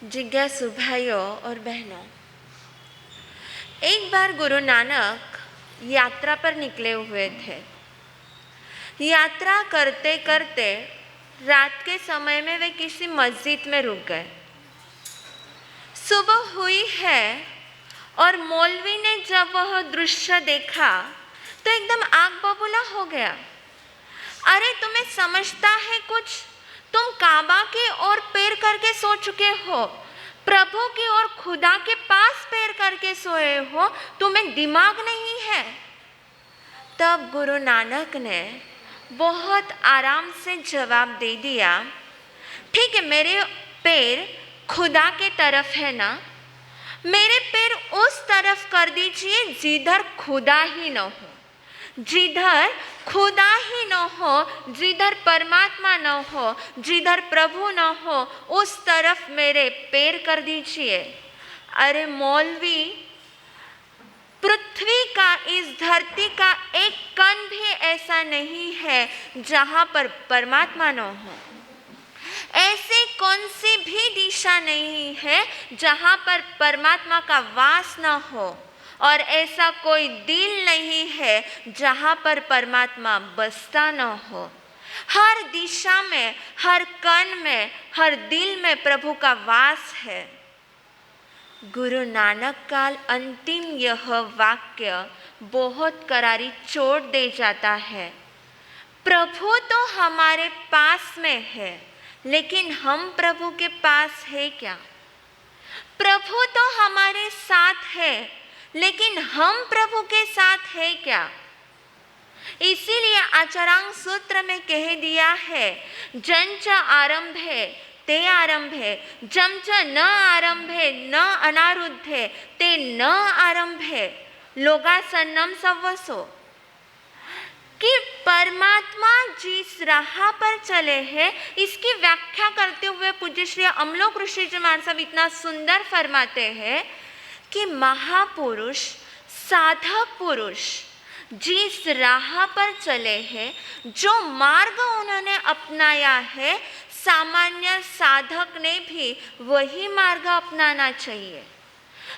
जिज्ञासु भाइयों और बहनों, एक बार गुरु नानक यात्रा पर निकले हुए थे। यात्रा करते करते रात के समय में वे किसी मस्जिद में रुक गए। सुबह हुई है और मौलवी ने जब वह दृश्य देखा तो एकदम आग बबूला हो गया। अरे तुम्हें समझता है कुछ? तुम काबा की ओर पैर करके सो चुके हो, प्रभु की ओर खुदा के पास पैर करके सोए हो, तुम्हें दिमाग नहीं है। तब गुरु नानक ने बहुत आराम से जवाब दे दिया, ठीक है, मेरे पैर खुदा के तरफ है ना, मेरे पैर उस तरफ कर दीजिए जिधर खुदा ही न हो, जिधर खुदा ही न हो, जिधर परमात्मा न हो, जिधर प्रभु न हो, उस तरफ मेरे पैर कर दीजिए। अरे मौलवी, पृथ्वी का, इस धरती का एक कण भी ऐसा नहीं है जहाँ पर परमात्मा न हो। ऐसी कौन सी भी दिशा नहीं है जहाँ पर परमात्मा का वास न हो, और ऐसा कोई दिल नहीं है जहाँ पर परमात्मा बसता न हो। हर दिशा में, हर कण में, हर दिल में प्रभु का वास है। गुरु नानक का अंतिम यह वाक्य बहुत करारी चोट दे जाता है। प्रभु तो हमारे पास में है, लेकिन हम प्रभु के पास है क्या? प्रभु तो हमारे साथ है, लेकिन हम प्रभु के साथ है क्या? इसीलिए आचरांग सूत्र में कह दिया है, जंच आरंभे ते आरंभे, जमच न आरंभे न अनारुद्धे ते न आरंभे लोगासन्नम सव्वसो। कि परमात्मा जिस राह पर चले हैं, इसकी व्याख्या करते हुए पूज्य श्री अमलोक ऋषि जी महाराज साहब इतना सुंदर फरमाते हैं कि महापुरुष, साधक पुरुष जिस राह पर चले हैं, जो मार्ग उन्होंने अपनाया है, सामान्य साधक ने भी वही मार्ग अपनाना चाहिए।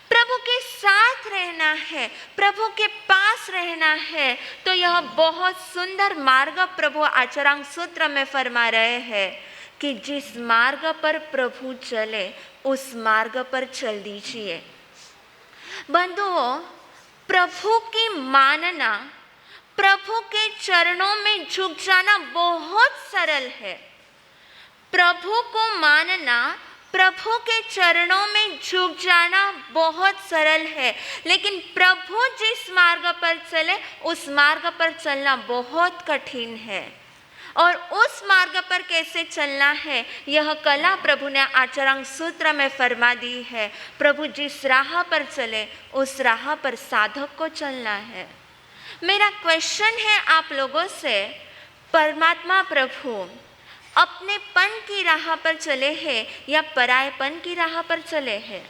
प्रभु के साथ रहना है, प्रभु के पास रहना है, तो यह बहुत सुंदर मार्ग प्रभु आचरांग सूत्र में फरमा रहे हैं कि जिस मार्ग पर प्रभु चले उस मार्ग पर चल दीजिए। बंधुओं, प्रभु की मानना, प्रभु के चरणों में झुक जाना बहुत सरल है। प्रभु को मानना, प्रभु के चरणों में झुक जाना बहुत सरल है, लेकिन प्रभु जिस मार्ग पर चले उस मार्ग पर चलना बहुत कठिन है। और उस मार्ग पर कैसे चलना है, यह कला प्रभु ने आचरांग सूत्र में फरमा दी है। प्रभु जिस राह पर चले उस राह पर साधक को चलना है। मेरा क्वेश्चन है आप लोगों से, परमात्मा प्रभु अपने पन की राह पर चले हैं या परायपन की राह पर चले हैं?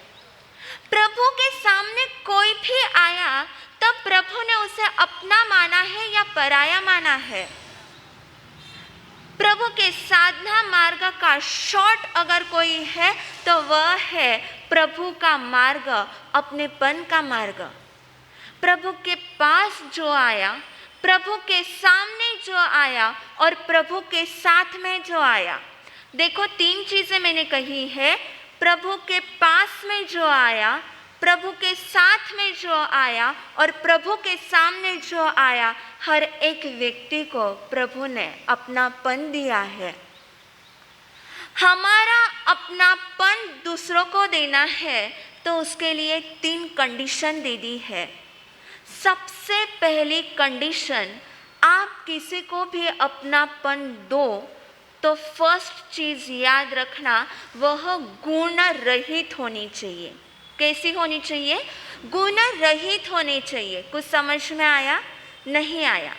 प्रभु के सामने कोई भी आया तब प्रभु ने उसे अपना माना है या पराया माना है? प्रभु के साधना मार्ग का शॉर्ट अगर कोई है तो वह है प्रभु का मार्ग, अपनेपन का मार्ग। प्रभु के पास जो आया, प्रभु के सामने जो आया और प्रभु के साथ में जो आया, देखो तीन चीजें मैंने कही है। प्रभु के पास में जो आया, प्रभु के साथ में जो आया और प्रभु के सामने जो आया, हर एक व्यक्ति को प्रभु ने अपनापन दिया है। हमारा अपनापन दूसरों को देना है तो उसके लिए 3 कंडीशन दे दी है। सबसे पहली कंडीशन, आप किसी को भी अपनापन दो तो फर्स्ट चीज याद रखना, वह गुण रहित होनी चाहिए। कैसी होनी चाहिए? गुण रहित होनी चाहिए। कुछ समझ में आया? नहीं आया?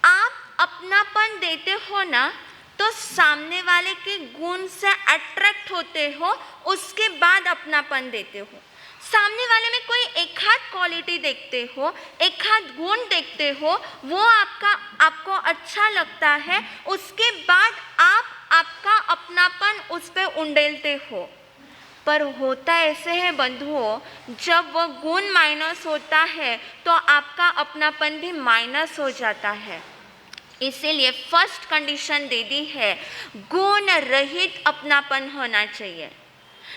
आप अपनापन देते हो ना तो सामने वाले के गुण से अट्रैक्ट होते हो, उसके बाद अपनापन देते हो। सामने वाले में कोई एक आध क्वालिटी देखते हो, एक आध गुण देखते हो, वो आपको अच्छा लगता है, उसके बाद आप आपका अपनापन उस पर उंडेलते हो। पर होता ऐसे है बंधुओं, जब वह गुण माइनस होता है तो आपका अपनापन भी माइनस हो जाता है। इसीलिए फर्स्ट कंडीशन दे दी है, गुण रहित अपनापन होना चाहिए।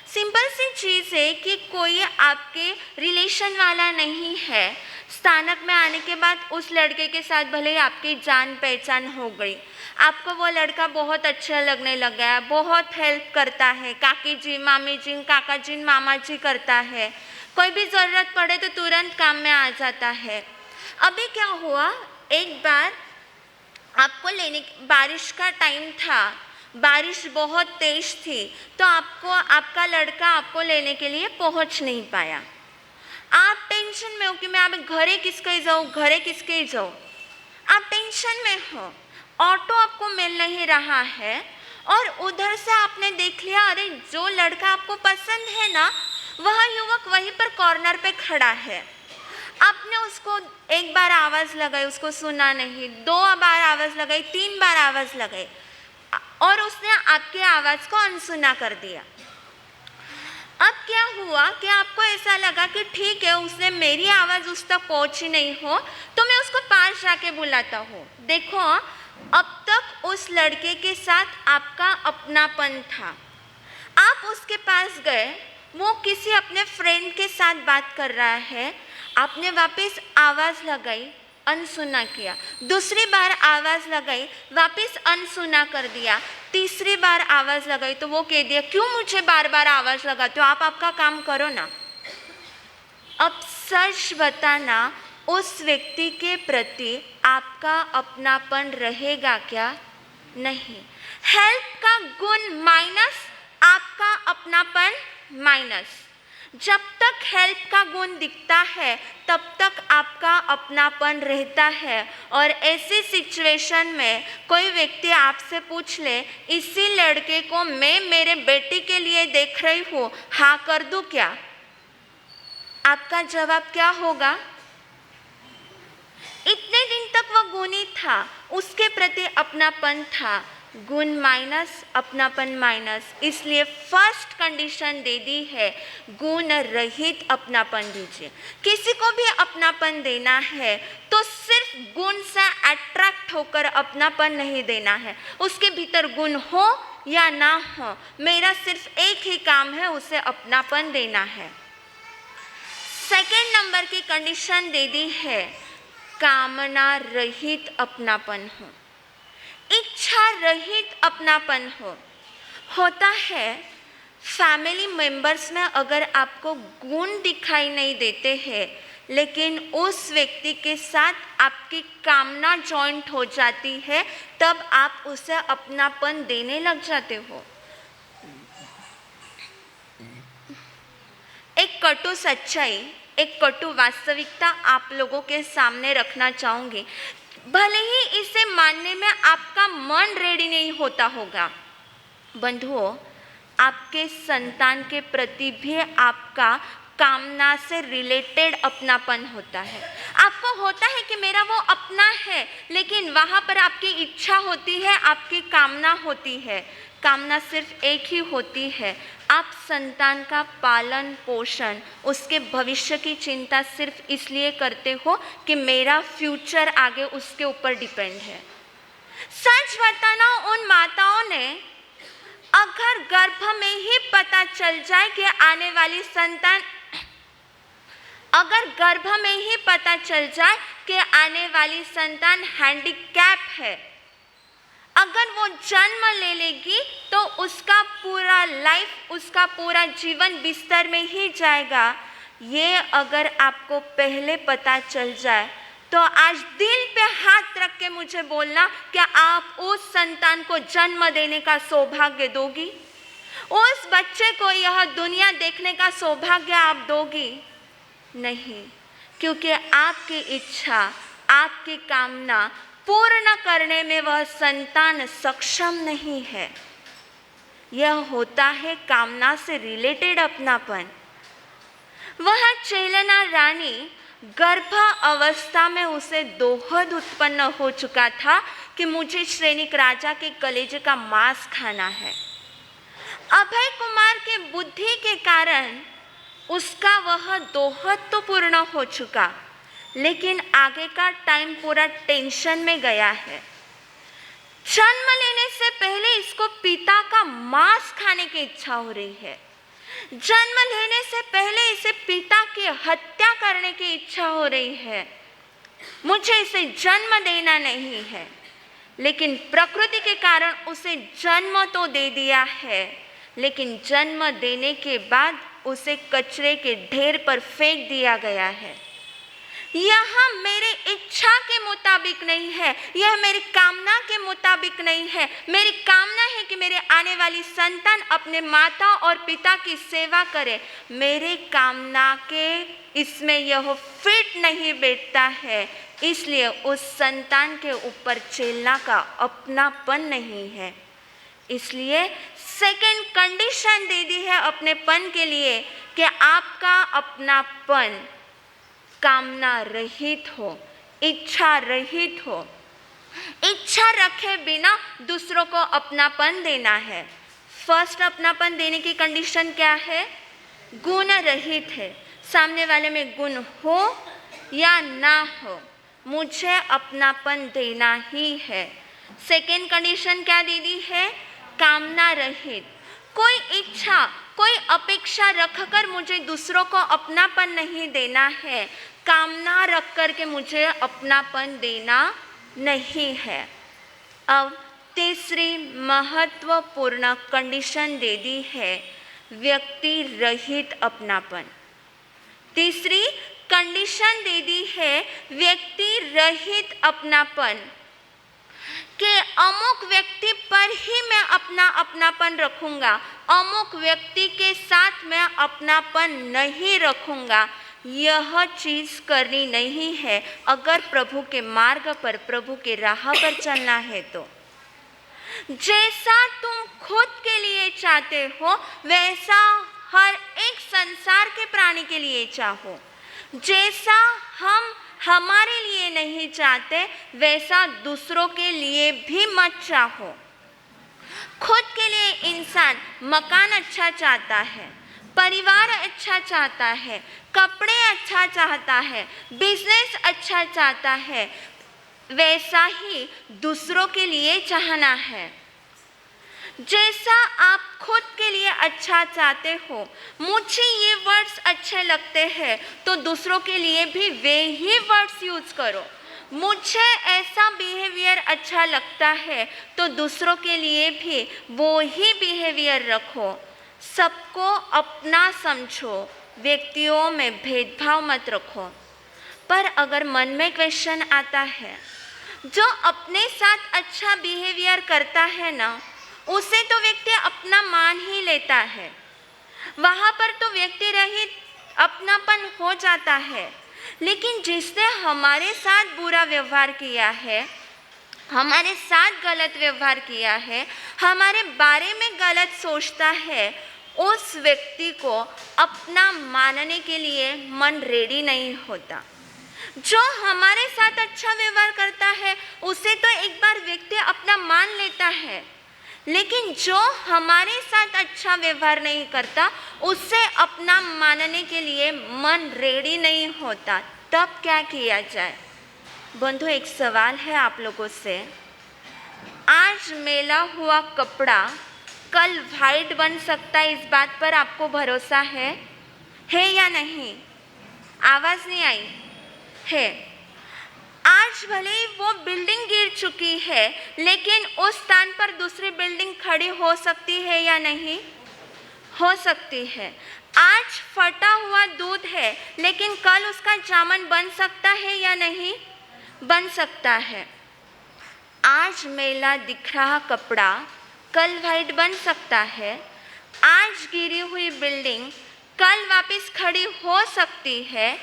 सिंपल सी चीज़ है कि कोई आपके रिलेशन वाला नहीं है, स्थानक में आने के बाद उस लड़के के साथ भले ही आपकी जान पहचान हो गई, आपको वो लड़का बहुत अच्छा लगने लग गया, बहुत हेल्प करता है, काकी जी, मामी जी, काका जी, मामा जी करता है, कोई भी ज़रूरत पड़े तो तुरंत काम में आ जाता है। अभी क्या हुआ, एक बार आपको बारिश का टाइम था, बारिश बहुत तेज थी, तो आपका लड़का आपको लेने के लिए पहुंच नहीं पाया। आप टेंशन में हो कि मैं अब घरे किसके जाऊँ, आप टेंशन में हो, ऑटो आपको मिल नहीं रहा है, और उधर से आपने देख लिया, अरे जो लड़का आपको पसंद है ना, वह युवक वहीं पर कॉर्नर पे खड़ा है। आपने उसको एक बार आवाज़ लगाई, उसको सुना नहीं, 2 बार आवाज़ लगाई, 3 बार आवाज़ लगाई, और उसने आपकी आवाज़ को अनसुना कर दिया। अब क्या हुआ कि आपको ऐसा लगा कि ठीक है, उसने मेरी आवाज़ उस तक पहुंची नहीं हो तो मैं उसको पास जाके बुलाता हूँ। देखो, अब तक उस लड़के के साथ आपका अपनापन था, आप उसके पास गए, वो किसी अपने फ्रेंड के साथ बात कर रहा है, आपने वापस आवाज़ लगाई, अनसुना किया, दूसरी बार आवाज़ लगाई, वापस अनसुना कर दिया, तीसरी बार आवाज़ लगाई तो वो कह दिया, क्यों मुझे बार बार आवाज़ लगाते हो, आप आपका काम करो ना। अब सच बताना, उस व्यक्ति के प्रति आपका अपनापन रहेगा क्या? नहीं। हेल्प का गुण माइनस, आपका अपनापन माइनस। जब तक हेल्प का गुण दिखता है तब तक आपका अपनापन रहता है। और ऐसी सिचुएशन में कोई व्यक्ति आपसे पूछ ले, इसी लड़के को मैं मेरे बेटी के लिए देख रही हूँ, हाँ कर दूँ क्या? आपका जवाब क्या होगा? इतने दिन तक वह गुणी था, उसके प्रति अपनापन था, गुण माइनस, अपनापन माइनस। इसलिए फर्स्ट कंडीशन दे दी है, गुण रहित अपनापन दीजिए। किसी को भी अपनापन देना है तो सिर्फ गुण से अट्रैक्ट होकर अपनापन नहीं देना है, उसके भीतर गुण हो या ना हो, मेरा सिर्फ एक ही काम है, उसे अपनापन देना है। सेकेंड नंबर की कंडीशन दे दी है, कामना रहित अपनापन हो, इच्छा रहित अपनापन हो। होता है फैमिली मेंबर्स में अगर आपको गुण दिखाई नहीं देते हैं, लेकिन उस व्यक्ति के साथ आपकी कामना जॉइंट हो जाती है, तब आप उसे अपनापन देने लग जाते हो। एक कटु सच्चाई, एक कटु वास्तविकता आप लोगों के सामने रखना चाहूँगी। भले ही इसे मानने में आपका मन रेडी नहीं होता होगा, बंधुओं, आपके संतान के प्रति भी आपका कामना से रिलेटेड अपनापन होता है। आपको होता है कि मेरा वो अपना है, लेकिन वहाँ पर आपकी इच्छा होती है, आपकी कामना होती है। कामना सिर्फ एक ही होती है, आप संतान का पालन पोषण, उसके भविष्य की चिंता सिर्फ इसलिए करते हो कि मेरा फ्यूचर आगे उसके ऊपर डिपेंड है। सच बताना, उन माताओं ने अगर गर्भ में ही पता चल जाए कि आने वाली संतान, अगर गर्भ में ही पता चल जाए कि आने वाली संतान हैंडीकैप है, अगर वो जन्म ले लेगी तो उसका पूरा लाइफ, उसका पूरा जीवन बिस्तर में ही जाएगा। ये अगर आपको पहले पता चल जाए तो आज दिल पे हाथ रख के मुझे बोलना, क्या आप उस संतान को जन्म देने का सौभाग्य दोगी? उस बच्चे को यह दुनिया देखने का सौभाग्य आप दोगी? नहीं, क्योंकि आपकी इच्छा, आपकी कामना पूर्ण करने में वह संतान सक्षम नहीं है। यह होता है कामना से रिलेटेड अपनापन। वह चेलना रानी गर्भ अवस्था में उसे दोहद उत्पन्न हो चुका था कि मुझे श्रेणिक राजा के कलेजे का मांस खाना है। अभय कुमार के बुद्धि के कारण उसका वह दोहत तो पूर्ण हो चुका, लेकिन आगे का टाइम पूरा टेंशन में गया है। जन्म लेने से पहले इसको पिता का मांस खाने की इच्छा हो रही है। जन्म लेने से पहले इसे पिता की हत्या करने की इच्छा हो रही है। मुझे इसे जन्म देना नहीं है, लेकिन प्रकृति के कारण उसे जन्म तो दे दिया है, लेकिन जन्म देने के बाद उसे कचरे के ढेर पर फेंक दिया गया है। यह मेरे इच्छा के मुताबिक नहीं है, यह मेरी कामना के मुताबिक नहीं है। मेरी कामना है कि मेरे आने वाली संतान अपने माता और पिता की सेवा करे। मेरे कामना के इसमें यह फिट नहीं बैठता है, इसलिए उस संतान के ऊपर चलना का अपनापन नहीं है। इसलिए सेकंड कंडीशन दे दी है अपनेपन के लिए कि आपका अपनापन कामना रहित हो, इच्छा रहित हो। इच्छा रखे बिना दूसरों को अपनापन देना है। फर्स्ट अपनापन देने की कंडीशन क्या है? गुण रहित है। सामने वाले में गुण हो या ना हो, मुझे अपनापन देना ही है। सेकेंड कंडीशन क्या दे दी है? कामना रहित। कोई इच्छा, कोई अपेक्षा रखकर मुझे दूसरों को अपनापन नहीं देना है। कामना रख कर के मुझे अपनापन देना नहीं है। अब तीसरी महत्वपूर्ण कंडीशन दे दी है व्यक्ति रहित अपनापन। तीसरी कंडीशन दे दी है व्यक्ति रहित अपनापन कि अमुक व्यक्ति पर ही मैं अपना अपनापन रखूंगा, अमुक व्यक्ति के साथ मैं अपनापन नहीं रखूंगा। यह चीज़ करनी नहीं है अगर प्रभु के मार्ग पर, प्रभु के राह पर चलना है तो। जैसा तुम खुद के लिए चाहते हो वैसा हर एक संसार के प्राणी के लिए चाहो। जैसा हम हमारे लिए नहीं चाहते वैसा दूसरों के लिए भी मत चाहो। खुद के लिए इंसान मकान अच्छा चाहता है, परिवार अच्छा चाहता है, कपड़े अच्छा चाहता है, बिजनेस अच्छा चाहता है, वैसा ही दूसरों के लिए चाहना है। जैसा आप खुद के लिए अच्छा चाहते हो, मुझे ये वर्ड्स अच्छे लगते हैं तो दूसरों के लिए भी वे ही वर्ड्स यूज करो। मुझे ऐसा बिहेवियर अच्छा लगता है तो दूसरों के लिए भी वो ही बिहेवियर रखो। सबको अपना समझो, व्यक्तियों में भेदभाव मत रखो। पर अगर मन में क्वेश्चन आता है, जो अपने साथ अच्छा बिहेवियर करता है ना, उसे तो व्यक्ति अपना मान ही लेता है, वहाँ पर तो व्यक्ति रहित अपनापन हो जाता है। लेकिन जिसने हमारे साथ बुरा व्यवहार किया है, हमारे साथ गलत व्यवहार किया है, हमारे बारे में गलत सोचता है, उस व्यक्ति को अपना मानने के लिए मन रेडी नहीं होता। जो हमारे साथ अच्छा व्यवहार करता है उसे तो एक बार व्यक्ति अपना मान लेता है, लेकिन जो हमारे साथ अच्छा व्यवहार नहीं करता उससे अपना मानने के लिए मन रेडी नहीं होता। तब क्या किया जाए? बंधु, एक सवाल है आप लोगों से। आज मेला हुआ कपड़ा कल वाइट बन सकता है, इस बात पर आपको भरोसा है या नहीं? आवाज़ नहीं आई है। आज भले ही वो बिल्डिंग गिर चुकी है, लेकिन उस स्थान पर दूसरी बिल्डिंग खड़ी हो सकती है या नहीं? हो सकती है। आज फटा हुआ दूध है, लेकिन कल उसका जामन बन सकता है या नहीं? बन सकता है। आज मैला दिख रहा कपड़ा कल वाइट बन सकता है। आज गिरी हुई बिल्डिंग कल वापस खड़ी हो सकती है।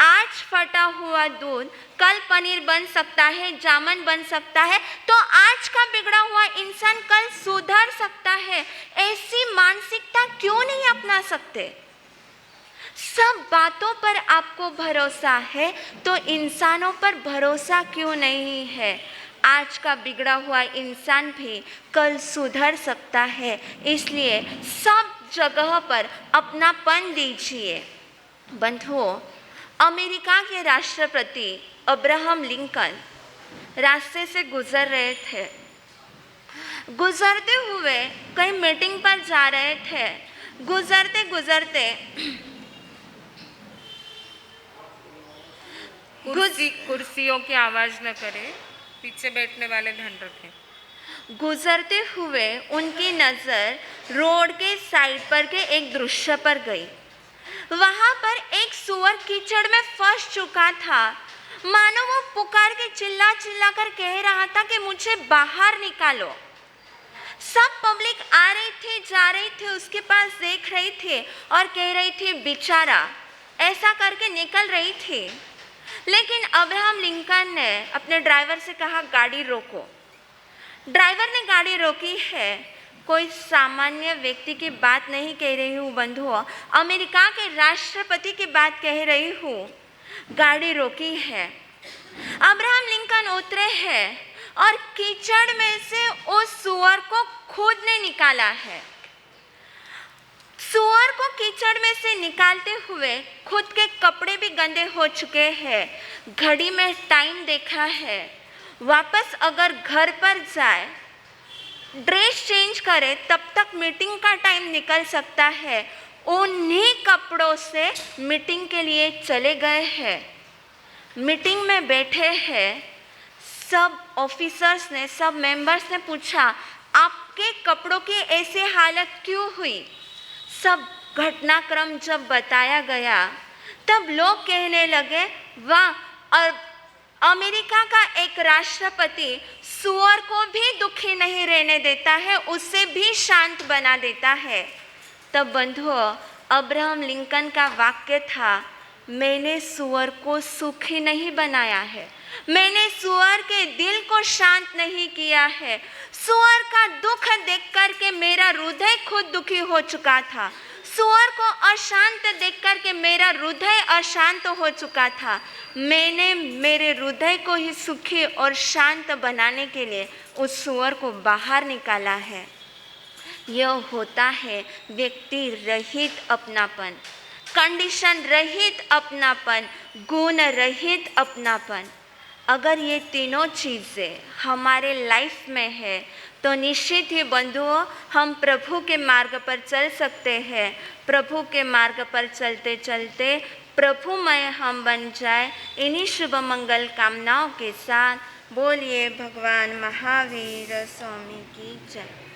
आज फटा हुआ दूध कल पनीर बन सकता है, जामन बन सकता है। तो आज का बिगड़ा हुआ इंसान कल सुधर सकता है। ऐसी मानसिकता क्यों नहीं अपना सकते? सब बातों पर आपको भरोसा है तो इंसानों पर भरोसा क्यों नहीं है? आज का बिगड़ा हुआ इंसान भी कल सुधर सकता है। इसलिए सब जगह पर अपनापन दीजिए। बंधुओं, अमेरिका के राष्ट्रपति अब्राहम लिंकन रास्ते से गुजर रहे थे। गुजरते हुए कहीं मीटिंग पर जा रहे थे। गुजरते गुजरते कुर्सियों की आवाज न करें, पीछे बैठने वाले ध्यान रखें। गुजरते हुए उनकी नज़र रोड के साइड पर के एक दृश्य पर गई। वहां पर एक सुअर कीचड़ में फंस चुका था। मानो वो पुकार के चिल्ला चिल्ला कर कह रहा था कि मुझे बाहर निकालो। सब पब्लिक आ रही थी, जा रही थी, उसके पास देख रही थी और कह रही थी बेचारा, ऐसा करके निकल रही थी। लेकिन अब्राहम लिंकन ने अपने ड्राइवर से कहा गाड़ी रोको। ड्राइवर ने गाड़ी रोकी है। कोई सामान्य व्यक्ति की बात नहीं कह रही हूँ बंधुओं, अमेरिका के राष्ट्रपति की बात कह रही हूँ। गाड़ी रोकी है। अब्राहम लिंकन उतरे हैं और कीचड़ में से उस सुअर को खुद ने निकाला है। सुअर को कीचड़ में से निकालते हुए खुद के कपड़े भी गंदे हो चुके हैं। घड़ी में टाइम देखा है। वापस अगर घर पर जाए, ड्रेस चेंज करे, तब तक मीटिंग का टाइम निकल सकता है। उन्हीं कपड़ों से मीटिंग के लिए चले गए हैं। मीटिंग में बैठे हैं। सब ऑफिसर्स ने, सब मेंबर्स ने पूछा आपके कपड़ों की ऐसी हालत क्यों हुई। सब घटनाक्रम जब बताया गया तब लोग कहने लगे वाह, और अमेरिका का एक राष्ट्रपति सुअर को भी दुखी नहीं रहने देता है, उससे भी शांत बना देता है। तब बंधुओं, अब्राहम लिंकन का वाक्य था, मैंने सुअर को सुखी नहीं बनाया है, मैंने सुअर के दिल को शांत नहीं किया है। सुअर का दुख देख कर के मेरा हृदय खुद दुखी हो चुका था। सुअर को अशांत देख कर के मेरा हृदय अशांत हो चुका था। मैंने मेरे हृदय को ही सुखी और शांत बनाने के लिए उस सुअर को बाहर निकाला है। यह होता है व्यक्ति रहित अपनापन, कंडीशन रहित अपनापन, गुण रहित अपनापन। अगर ये तीनों चीज़ें हमारे लाइफ में है तो निश्चित ही बंधुओं हम प्रभु के मार्ग पर चल सकते हैं। प्रभु के मार्ग पर चलते चलते प्रभुमय हम बन जाए। इन्हीं शुभ मंगल कामनाओं के साथ बोलिए भगवान महावीर स्वामी की जय।